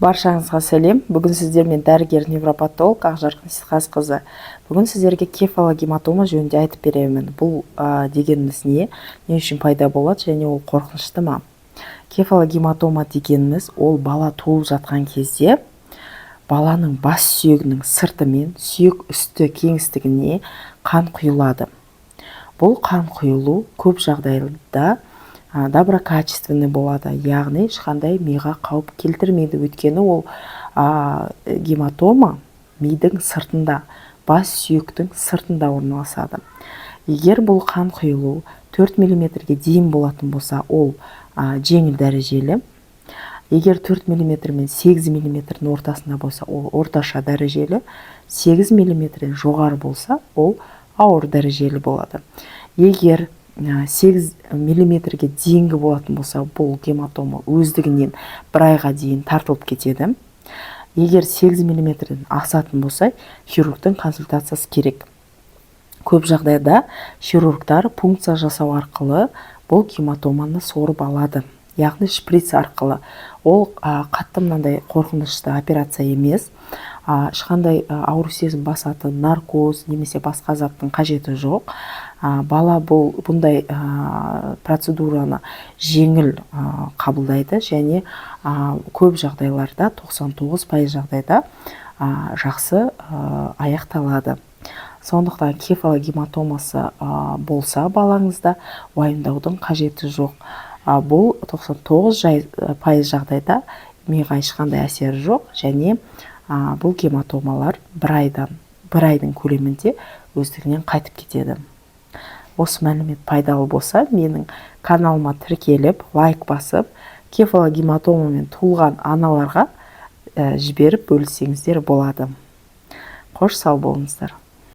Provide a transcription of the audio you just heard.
Баршаңызға сәлем. Бүгін сіздермен дәрігер невропатолог Ақжарқын Ситқазықызы. Бүгін сіздерге кефалогематома жөнінде айтып беремін. Бұл дегеніміз не үшін пайда болады және ол қорқынышты ма? Кефалогематома дегеніміз ол бала туылып жатқан кезде баланың бас сүйегінің сырты мен сүйек үсті кеңістігіне қан құйылады. Бұл қан құйылу көп жағдайда доброкачественный болады, яғни ешқандай миға қауіп келтірмейді. Өйткені ол гематома мидың сыртында, бас сүйектің сыртында орналасады. Егер бұл қан құйылу 4 мм-ге дейін болатын болса, ол жеңіл дәрежелі. Егер 4 мм мен 8 мм-ның ортасында болса, ол орташа дәрежелі. 8 мм жоғары болса, ол ауыр дәрежелі болады. Егер 8 мм-ге дейінгі болатын болса, бұл гематома өздігінен 1 айға дейін тартылып кетеді. Егер 8 мм-ден асатын болса, хирургтың консультациясы керек. Көп жағдайда хирургтар пункция жасау арқылы бұл гематоманы сорып алады. Яғни шприц арқылы. Ол қатты мынандай қорқынышты операция емес. Ешқандай ауру сезім басатын наркоз немесе басқа заттың қажеті жоқ. Бала бұндай процедураны жеңіл қабылдайды және көп жағдайларда, 99% жағдайда жақсы аяқталады. Сондықтан кефалогематомасы болса балаңызда уайымдаудың қажеті жоқ. Бұл 99% жағдайда миға ешқандай әсері жоқ және бұл гематомалар 1 айдың көлемінде өздігінен қайтып кетеді. Осы мәлімет пайдалы болса, менің каналыма тіркеліп, лайк басып, кефалогематомамен туылған аналарға жіберіп бөліссеңіздер болады. Қош сау болыңыздар.